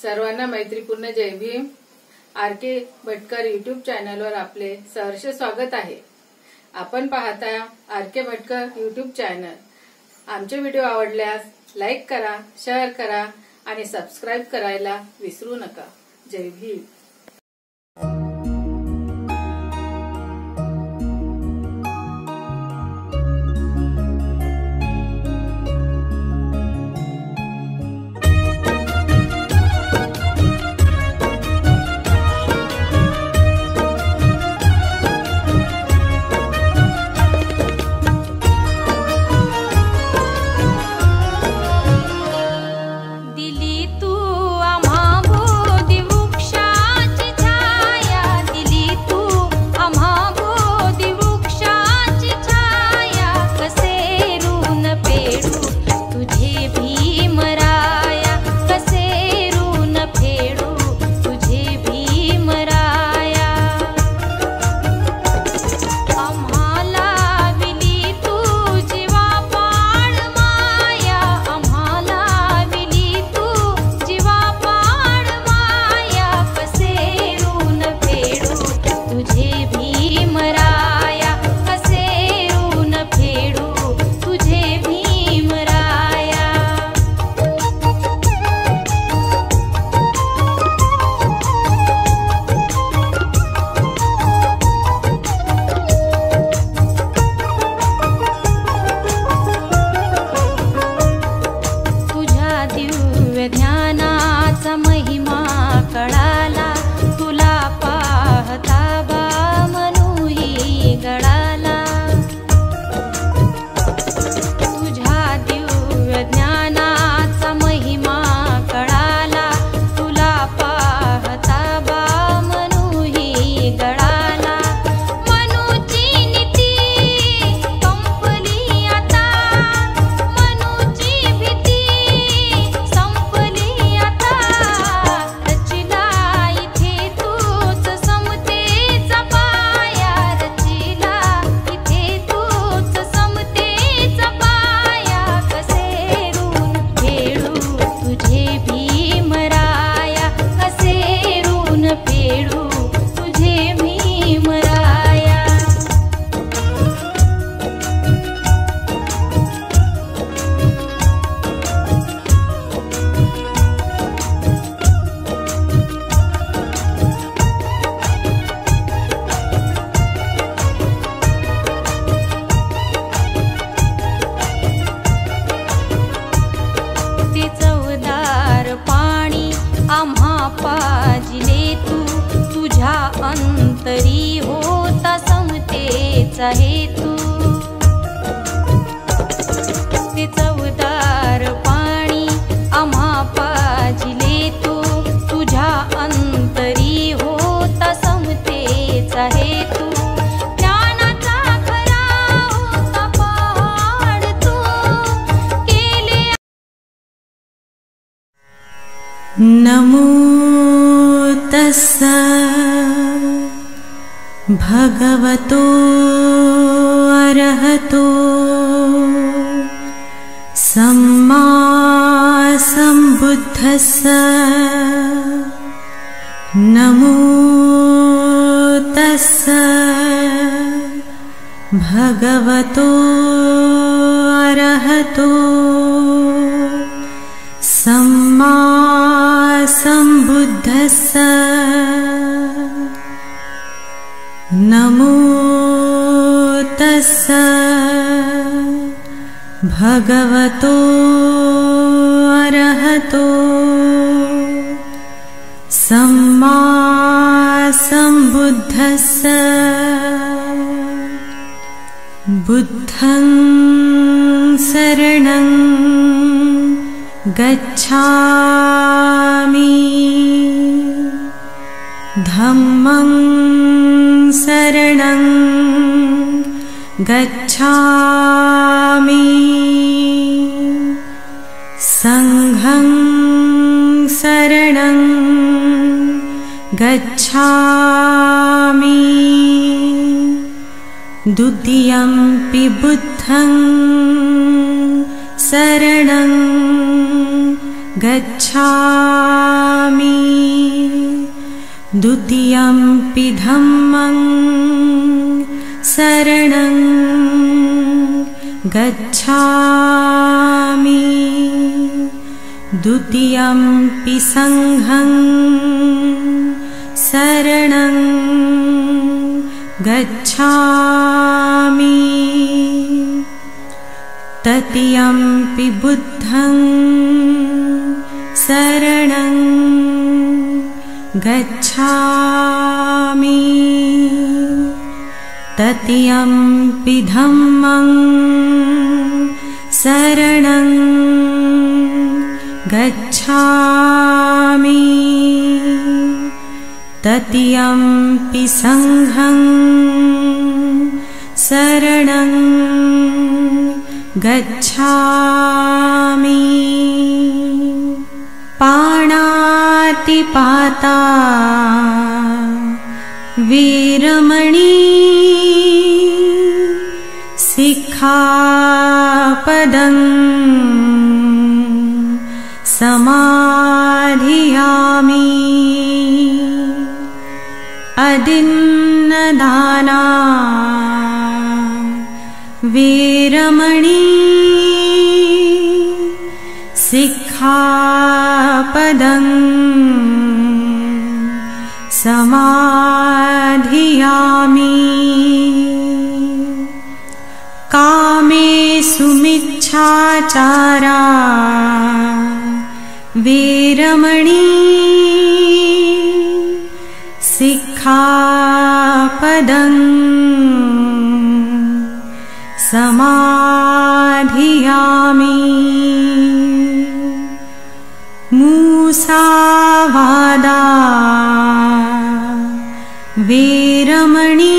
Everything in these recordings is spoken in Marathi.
सर्वांना मैत्रीपूर्ण जय भीम। आर.के. भटकर यूट्यूब चॅनलवर आपले सहर्ष स्वागत आहे। आपण पाहता आर.के. Bhatkar YouTube channel. आमचे व्हिडिओ आवडल्यास लाईक करा, शेअर करा आणि सबस्क्राइब करायला विसरू नका। जय भीम। अंतरी होता समतेचा हेतू। ते चवदार पाणी आम्हा पाजिले तू, तुझ्या अंतरी होता समतेचा हेतू। ज्ञानाचा खरा होता पहाड तू केले। नमो तस्सा भगवतो अरहतो सम्मा सम्बुद्धस्स। नमो तस्सा भगवतो अरहतो सम्मा सम्बुद्धस्स। नमो तस्सा भगवतो अरहतो सम्मा सम्बुद्धस्स। बुद्धं शरणं गच्छामि, धम्मं शरणं गच्छामि, संघं शरणं गच्छामि, द्वितीयंपि बुद्धं शरणं गच्छामि द्वितीयंपि धम्मं शरणं गच्छामि द्वितीयंपि संघं शरणं गच्छामि तृतीयंपि बुद्धं शरणं गच्छामि तृतीयंपि धम्मं शरणं गच्छामि तृतीयंपि संघं शरणं गच्छामि पाणातिपाता वीरमणि सिक्खापदं समाधियामि अदिन्नदाना वीरमणि सिक्खापदं समाधियामि कामेषु मिच्छाचारा वीरमणि सिक्खापदं समाधियामि मुसावादा वीरमणि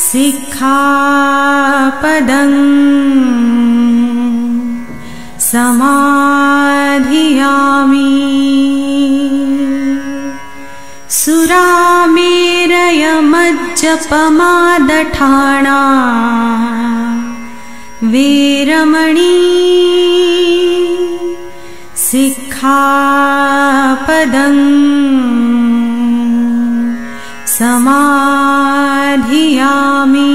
सिक्खापदं समाधियामि सुरामेरयमज्जपमादठाणा वीरमणि सिक्खापदं समाधियामि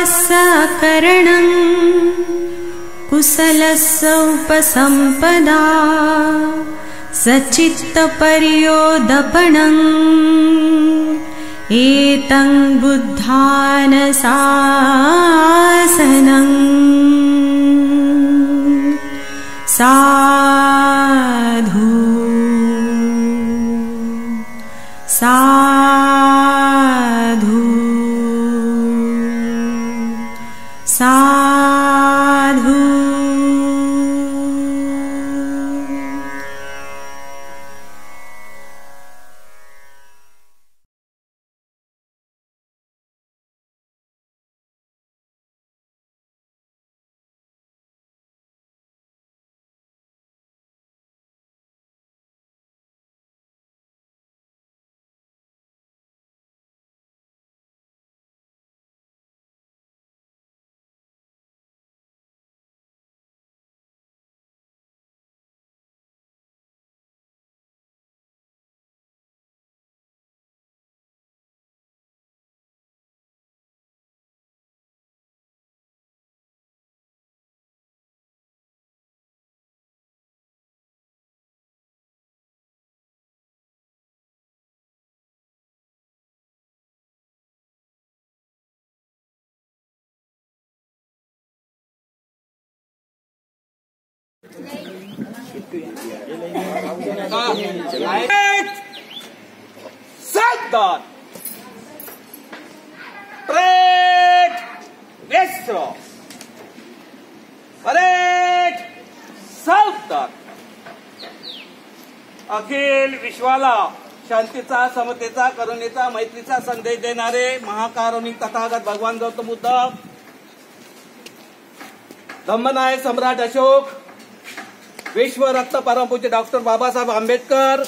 सब्बपापसकरणं कुशलस्य उपसम्पदा सचित्तपर्योदपणम् एतं बुद्धानशासनं साधु साधु साधु Saddan Parade Westro Parade Southern अखिल विश्वाला शांतीचा, समतेचा, करुणेचा, मैत्रीचा संदेश देणारे महाकारुणिक तथागत भगवान गौतम बुद्ध, धम्मनायक सम्राट अशोक, विश्वरत्न परमपूज्य डॉक्टर बाबासाहेब आंबेडकर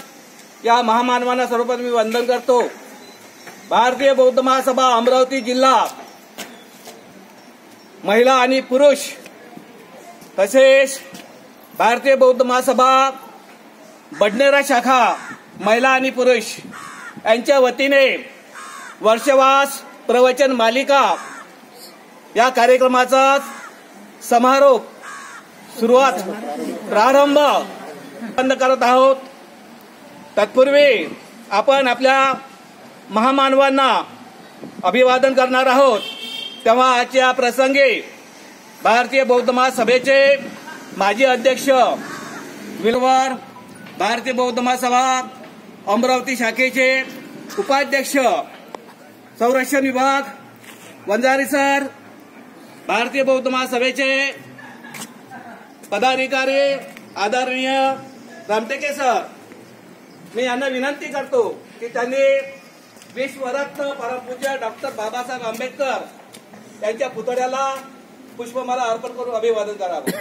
या महामानवांना सर्वप्रथम मी वंदन करतो. भारतीय बौद्ध महासभा अमरावती जिल्हा महिला आणि पुरुष तसेच भारतीय बौद्ध महासभा बडनेरा शाखा महिला आणि पुरुष यांच्या वतीने वर्षवास प्रवचन मालिका या कार्यक्रमाचा समारोप प्रारंभ बंद करत आहोत। तत्पूर्वी आपण आपल्या महामानवांना अभिवादन करणार आहोत। तेव्हा आजच्या प्रसंगी भारतीय बौद्ध महासभेचे माजी अध्यक्ष विलवर, भारतीय बौद्ध महासभा अमरावती शाखेचे उपाध्यक्ष संरक्षण विभाग वंजारी सर, भारतीय बौद्ध महासभेचे पदाधिकारी आदरणीय रामटेके सर, मी यांना विनंती करतो की त्यांनी विश्वरत्न परमपूज्य डॉक्टर बाबासाहेब आंबेडकर यांच्या पुतळ्याला पुष्पमाला अर्पण करून अभिवादन करावं।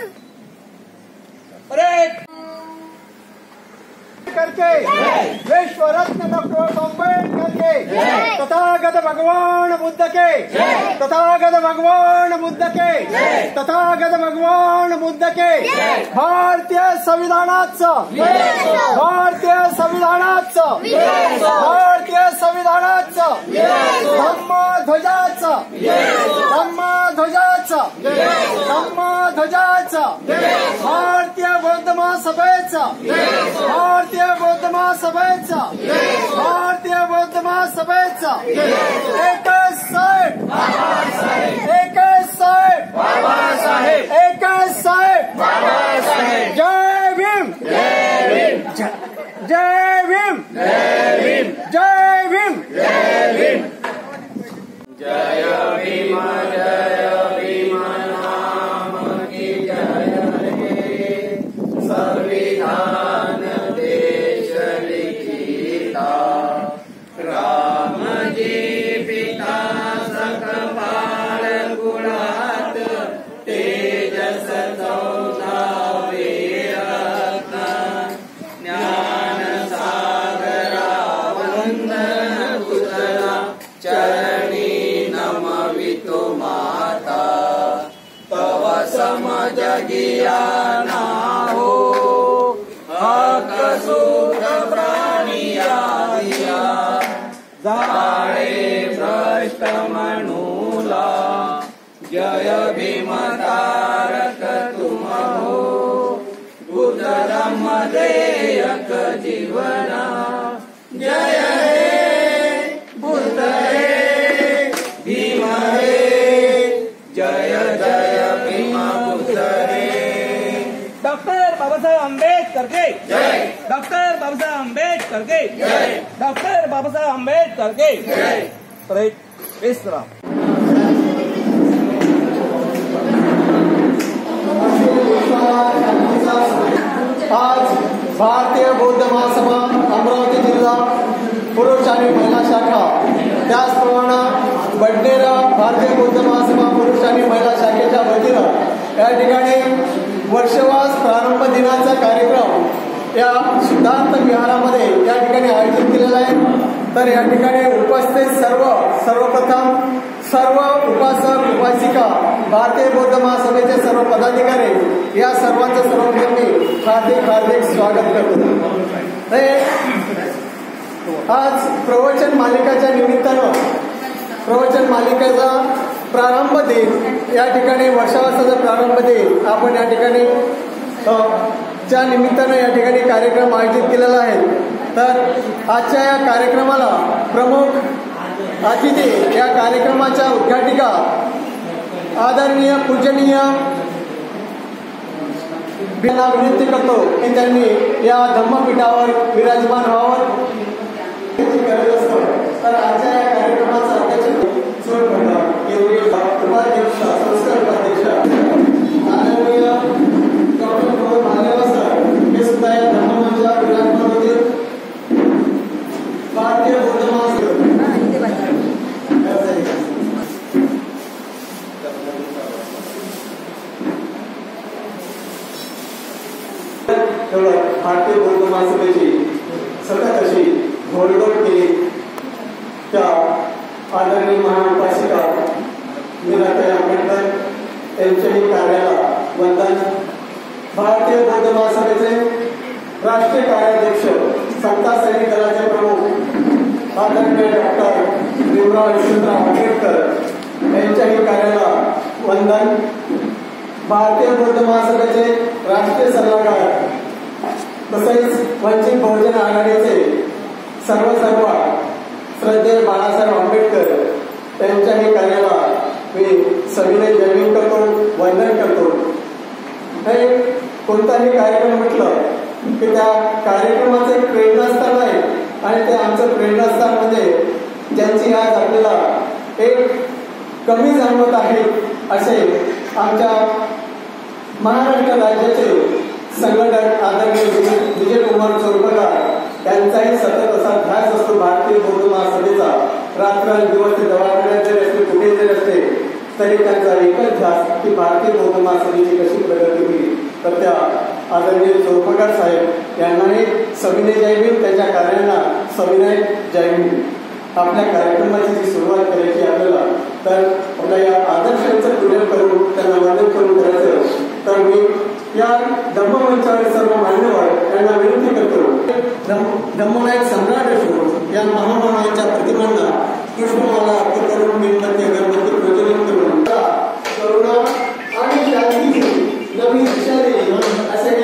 करके विश्वरत्न डॉक्टर आंबेडकर के, तथागत भगवान बुद्ध के, तथागत भगवान बुद्ध के, तथागत भगवान बुद्ध के, भारतीय संविधानाचं, भारतीय संविधानाचं, भारतीय संविधानाचं, धम्मध्वजाचं, धम्मध्वजाचं, धम्मध्वजाचं, भारतीय बौद्ध महासभेचं, भारतीय बौद्ध महासभेचा, भारतीय बौद्ध महासभेचा एकच साहेब, एकच साहेब, एकच साहेब, जय भीम, जय भीम, जय भीम, जय भीम, जय भीम, जय भीम, जय भीम नाम की जय हे संविधान जगियाना हो हक सुख प्राणिया दिया, जाळे भ्रष्ट म्हणूला, जय भीम तारक तुम हो, बुद्ध धम्म देयक जीवना, जय हे बुद्ध हे भीम हे, जय जय भीम बुद्ध हे। डॉक्टर बाबासाहेब आंबेडकर के जय, डॉक्टर बाबासाहेब आंबेडकर के जय, डॉक्टर बाबासाहेब आंबेडकर के जय। विश्राम। आज भारतीय बौद्ध महासभा अमरावती जिल्हा पुरुष आणि महिला शाखा, त्याचप्रमाणे बडनेरा भारतीय बौद्ध महासभा पुरुष आणि महिला शाखेच्या वतीनं या ठिकाणी वर्षवास प्रारंभ दिनाचा कार्यक्रम या सिद्धार्थ विहारामध्ये या ठिकाणी आयोजित केलेला आहे। तर या ठिकाणी उपस्थित सर्वप्रथम सर्व उपासक उपासिका, भारतीय बौद्ध महासभेचे सर्व पदाधिकारी, या सर्वांचं सर्वप्रथम मी हार्दिक स्वागत करतो। आज प्रवचन मालिकाच्या निमित्तानं प्रवचन मालिकेचा प्रारंभ दिन, या ठिकाणी वर्षावासाचा प्रारंभ दिन आपण या ठिकाणी च्या निमित्तानं या ठिकाणी कार्यक्रम आयोजित केलेला आहे। तर आजच्या या कार्यक्रमाला प्रमुख अतिथी, या कार्यक्रमाच्या उद्घाटिका आदरणीय पूजनीय विनंती करतो की त्यांनी या धम्मपीठावर विराजमान व्हावं। तर आजच्या या कार्यक्रमाचा अध्यक्ष उपाध्यक्ष, संस्कार उपाध्यक्ष आदरणीय डॉक्टर मालेवा सर, हे सुद्धा या धम्ममंचावर विराजमान होते। भारतीय बौद्ध भारतीय बौद्ध महासभेची सतत अशी घोडदौड केली, त्या आदरणीय महाउपासिका मीराताई आंबेडकर यांच्याही कार्याला वंदन. भारतीय बौद्ध महासभेचे राष्ट्रीय कार्याध्यक्ष समता सैनिक दलाचे प्रमुख आदरणीय डॉक्टर भीमराव यशवंतराव आंबेडकर यांच्याही कार्याला वंदन. भारतीय बौद्ध महासभेचे राष्ट्रीय सल्लागार तसेच वंचित बहुजन आघाडीचे सर्व श्रद्धेय बाळासाहेब आंबेडकर यांच्याही कार्याला मी सविनय जयभीम करतो, वंदन करतो. हे कोणताही कार्यक्रम म्हटलं की त्या कार्यक्रमाचं एक प्रेरणास्थान आहे आणि ते आमचं प्रेरणास्थान म्हणजे ज्यांची आज आपल्याला एक कमी जाणवत आहे असे आमच्या महाराष्ट्र राज्याचे संघटक आदरणीय विजयकुमार चोरपगार यांचाही सतत असा ध्यास असतो भारतीय बौद्ध महासभेचा. रात्रंदिवस ते दवाखान्यात जरी असते, कुठे जरी असते तरी त्यांचा एकच ध्यास की भारतीय बौद्ध महासभेची कशी प्रगती होईल. तर त्या आदरणीय चोरपगार साहेब यांनाही सविनय जयभीम, त्यांच्या कार्यांना सविनय जयभीम. आपल्या कार्यक्रमाची जी सुरुवात करायची आपल्याला तर आपल्या या आदर्शांचं पूजन करून त्यांना वंदन करून करायचं. तर मी या धम्ममंचावर सर्व मान्यवर यांना विनंती करतो, धम्मनायक सम्राट अशोक या महामानवांच्या प्रतिमांना पुष्पमाला अर्पण करून मेणबत्ती अगरबत्ती प्रज्वलित करून करुणा आणि शांतीची नवी दिशा देईल असे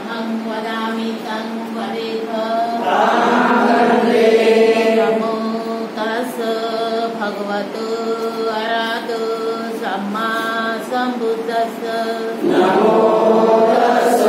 तामहं वदामि तं वदेथ नमो तस् भगवतो अरहतो सम्मा सम्बुद्धस्स नमो तस्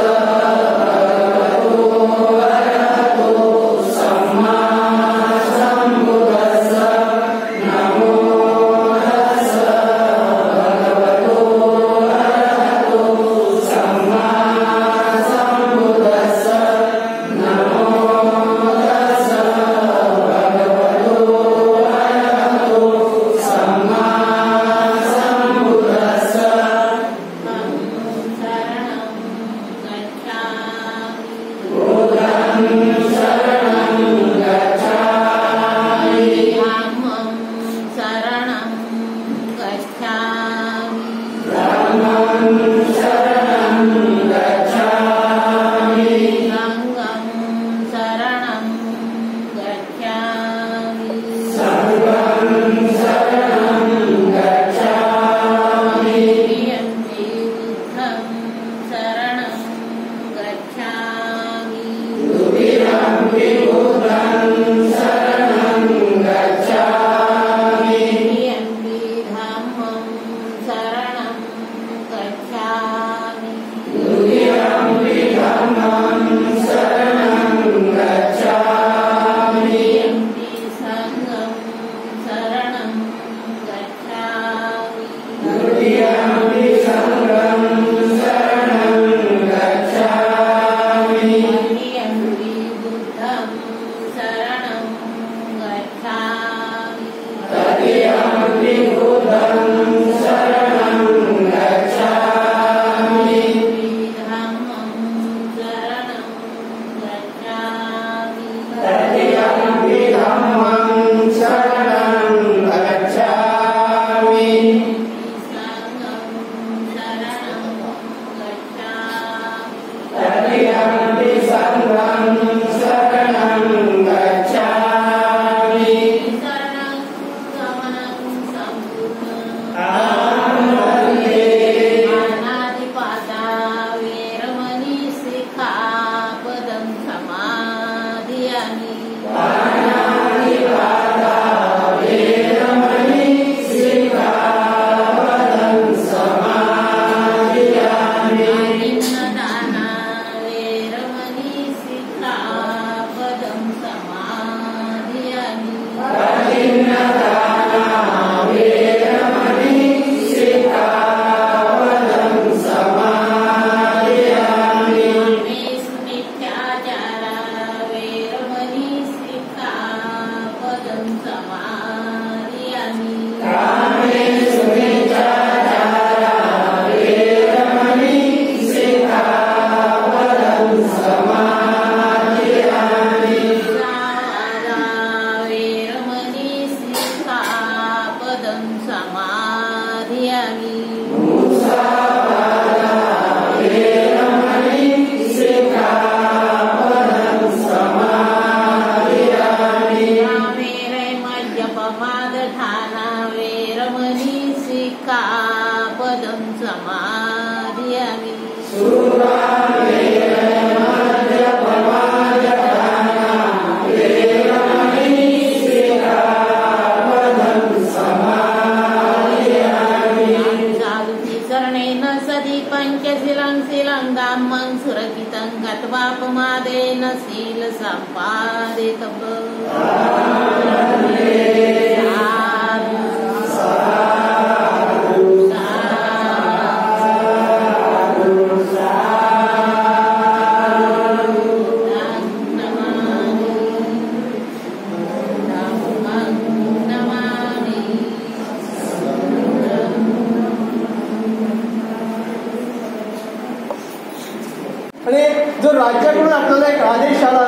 जो राज्याकडून आपल्याला एक आदेश आला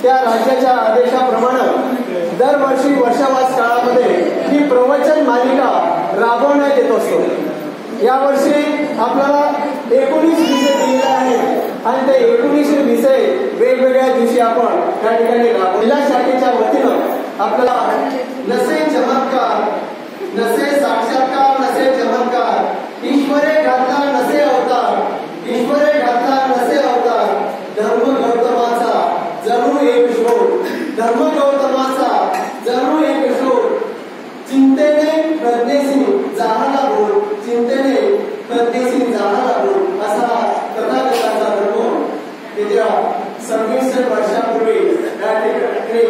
त्या राज्याच्या आदेशाप्रमाणे दरवर्षी वर्षावास काळामध्ये ही प्रवचन मालिका राबवण्यात येत असतो. यावर्षी आपल्याला 19 विषय दिलेले आहेत आणि ते 19 विषय वेगवेगळ्या दिवशी आपण त्या ठिकाणी राबवल्या शाखेच्या वतीनं आपल्याला नसे चमत्कार, नसे साक्षात्कार, नसे चमत्कार, ईश्वरे घातला नसे अवतार, ईश्वरे घातला नसे अवतार, 26 वर्षापूर्वी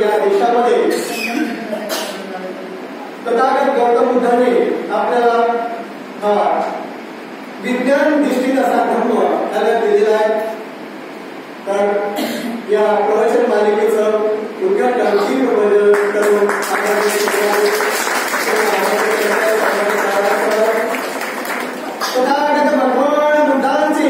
या देशामध्ये तथागत गौतम बुद्धाने आपल्याला विज्ञान निष्ठित असा धर्म त्याला दिलेला आहे. तर या प्रवचन मालिकेचं योग्य गंभीर करून तथागत भगवान बुद्धांची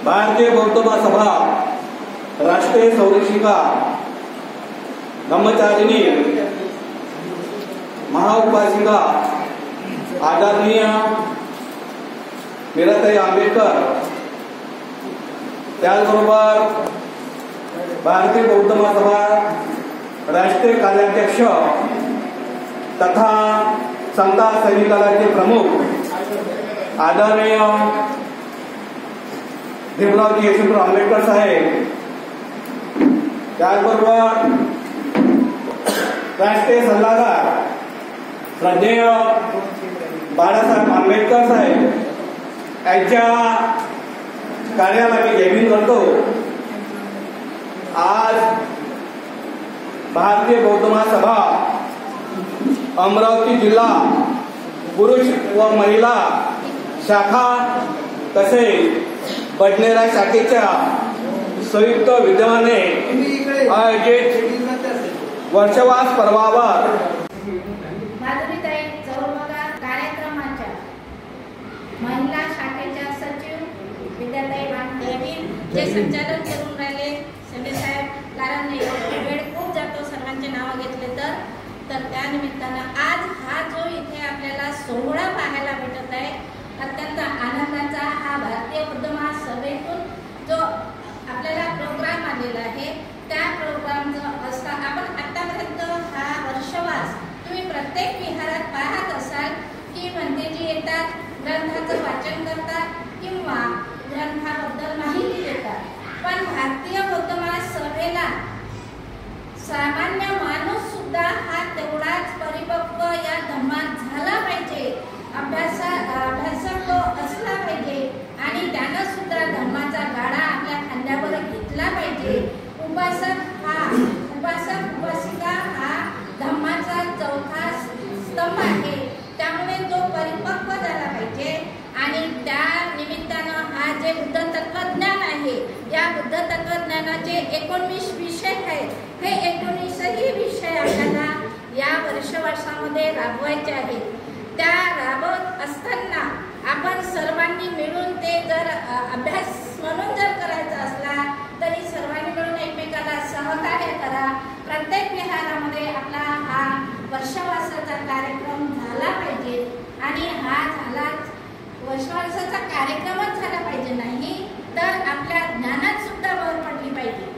भारतीय बौद्ध महासभा राष्ट्रीय संरक्षिका ब्रह्मचारिणी महाउपासिका आदरणीय मीराताई आंबेडकर, त्याचबरोबर भारतीय बौद्ध महासभा राष्ट्रीय कार्याध्यक्ष तथा समता सैनिकाचे प्रमुख आदरणीय भीमरावजी यशवंतराव आंबेडकर साहेब, त्याचबरोबर राष्ट्रीय सल्लागार श्रद्धेय बाळासाहेब आंबेडकर साहेब यांच्या कार्याला मी जयभीम करतो. आज भारतीय बौद्ध महासभा अमरावती जिल्हा पुरुष व महिला शाखा तसेच बडनेरा शाखेच्या संयुक्त विद्यमाने आयोजित वर्षवास पर्वावर माधुरीताई चौरमगा कार्यक्रमाच्या महिला शाखेच्या सचिव विद्याताई वानखेडे जे संचालन करून राहिले शेंडे साहेब, कारण वेळ खूप जातो सर्वांचे नाव घेतले तर त्या निमित्तानं आज हा जो इथे आपल्याला सोहळा पाहायला भेटत आहे, अत्यंत आनंदाचा हा भारतीय बौद्ध महासभेतून जो आपल्याला प्रोग्राम आलेला आहे, त्या प्रोग्रामचं असं आपण आतापर्यंत हा वर्षवास तुम्ही प्रत्येक विहारात पाहत असाल की पंडितजी येतात, ग्रंथाचं वाचन करतात किंवा ग्रंथाबद्दल माहिती देतात. पण भारतीय बौद्ध महासभेला सामान्य माणूस सुद्धा हा तेवढाच परिपक्व या धर्मात झाला पाहिजे, अभ्यासक तो असला पाहिजे आणि त्यानं सुद्धा धर्माचा गाडा आपल्या खांद्यावर घेतला पाहिजे. उपासिका हा धर्माचा चौथा स्तंभ आहे, त्यामुळे तो परिपक्व झाला पाहिजे. आणि त्या निमित्तानं हा जे बुद्ध तत्वज्ञान आहे, या बुद्ध तत्वज्ञानाचे 19 विषय आहेत. हे 19ही विषय आपल्याला या वर्षवासामध्ये राबवायचे आहेत. त्या राबवत असताना आपण सर्वांनी मिळून ते जर अभ्यास म्हणून जर करायचा असला तरी सर्वांनी मिळून एकमेकाला सहकार्य करा. प्रत्येक विहारामध्ये आपला हा वर्षवासाचा कार्यक्रम झाला पाहिजे आणि हा झालाच वर्षवासाचा कार्यक्रमच झाला पाहिजे नाही तर आपल्या ज्ञानात सुद्धा भर पडली पाहिजे.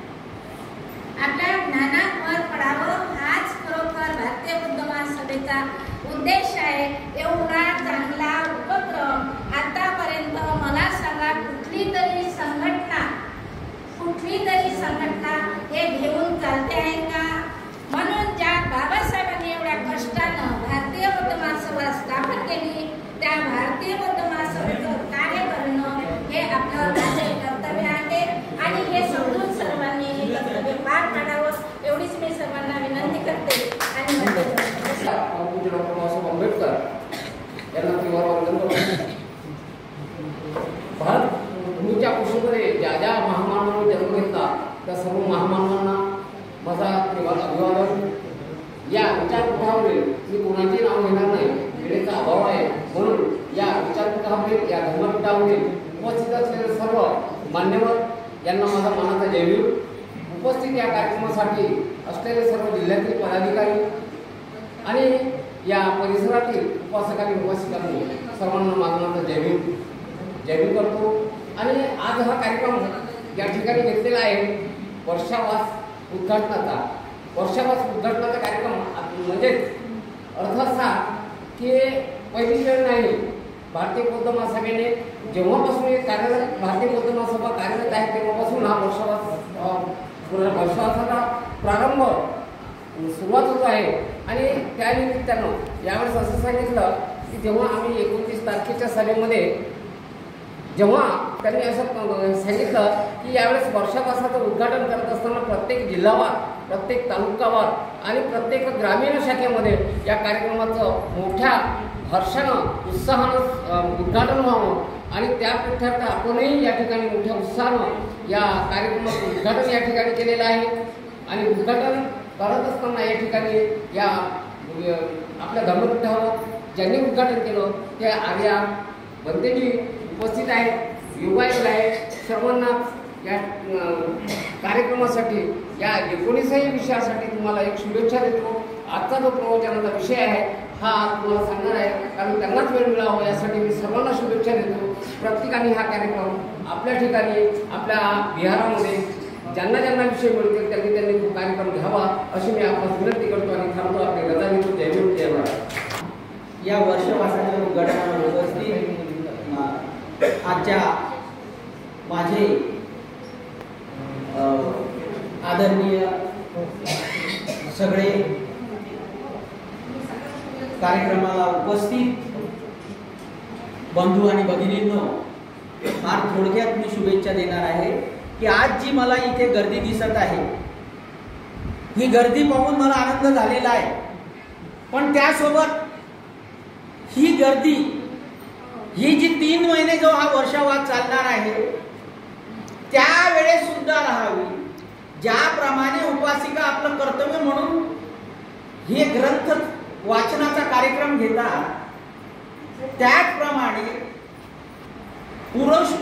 आपल्या ज्ञानात भर पडावं हाच खरोखर भारतीय बौद्ध महासभेचा उद्देश आहे. एवढा चांगला उपक्रम आतापर्यंत मला सांगा कुठली तरी संघटना वर्षामध्ये ज्या ज्या महामानवांनी जन्म घेतला त्या सर्व महामानवांना माझा अभिवादन. या विचारपीठावरील मी कोणाचे नाव घेणार नाही, वेळेचा अभाव आहे, म्हणून या विचारपीठावरील या धर्मपीठावरील उपस्थित असलेले सर्व मान्यवर यांना माझा मानाचा जयभीम. उपस्थित या कार्यक्रमासाठी असलेले सर्व जिल्ह्यातील पदाधिकारी आणि या परिसरातील उपासकांनी उपासिकांनी सर्वांना माझा मानाचा जयभीम करतो. आणि आज हा कार्यक्रम या ठिकाणी घेतलेला आहे वर्षावास उद्घाटनाचा. वर्षावास उद्घाटनाचा कार्यक्रम म्हणजे अर्थ असा की पहिली वेळ नाही. भारतीय बौद्ध महासभेने जेव्हापासून कार्यरत भारतीय बौद्ध महासभा कार्यरत आहे तेव्हापासून हा वर्षावासाचा प्रारंभ सुरुवात होत आहे. आणि त्यानिमित्तानं यावेळेस असं सांगितलं की जेव्हा आम्ही 29 तारखेच्या सभेमध्ये जेव्हा त्यांनी असं सांगितलं की यावेळेस वर्षावासाचं उद्घाटन करत असताना प्रत्येक जिल्हावार, प्रत्येक तालुकावार आणि प्रत्येक ग्रामीण शाखेमध्ये या कार्यक्रमाचं मोठ्या हर्षानं उत्साहानं उद्घाटन व्हावं आणि त्यापेक्षा आपणही या ठिकाणी मोठ्या उत्साहानं या कार्यक्रमाचं उद्घाटन या ठिकाणी केलेलं आहे. आणि उद्घाटन करत असताना या ठिकाणी या आपल्या धर्मपीठावर ज्यांनी उद्घाटन केलं ते आर्या बंदेजी उपस्थित आहेत, युवायुग आहे. सर्वांना या कार्यक्रमासाठी या 19व्या विषयासाठी तुम्हाला एक शुभेच्छा देतो. आजचा जो प्रवचनाचा विषय आहे हा तुम्हाला सांगणार आहे, कारण त्यांनाच वेळ मिळावा यासाठी मी सर्वांना शुभेच्छा देतो. प्रत्येकाने हा कार्यक्रम आपल्या ठिकाणी आपल्या विहारामध्ये ज्यांना ज्यांना विषय मिळतील त्यांनी तो कार्यक्रम घ्यावा अशी मी आपल्याला विनंती करतो आणि थांबतो. आपले रजा देतो. जय भीम, जय भारत. या वर्षवासाच्या उद्घाटनाला उपस्थित आजच्या माझे आदरणीय सगळे कार्यक्रमाला उपस्थित बंधू आणि भगिनींनो, फार थोडक्यात मी शुभेच्छा देणार आहे की आज जी मला इथे गर्दी दिसत आहे ही गर्दी पाहून मला आनंद झालेला आहे. पण त्यासोबत ही गर्दी ही जी 3 महिने जो हा वर्षावास चालणार आहे त्यावेळेस सुद्धा राहावी. ज्याप्रमाणे उपासिका आपलं कर्तव्य म्हणून हे ग्रंथ वाचनाचा कार्यक्रम घेतात त्याचप्रमाणे पुरुष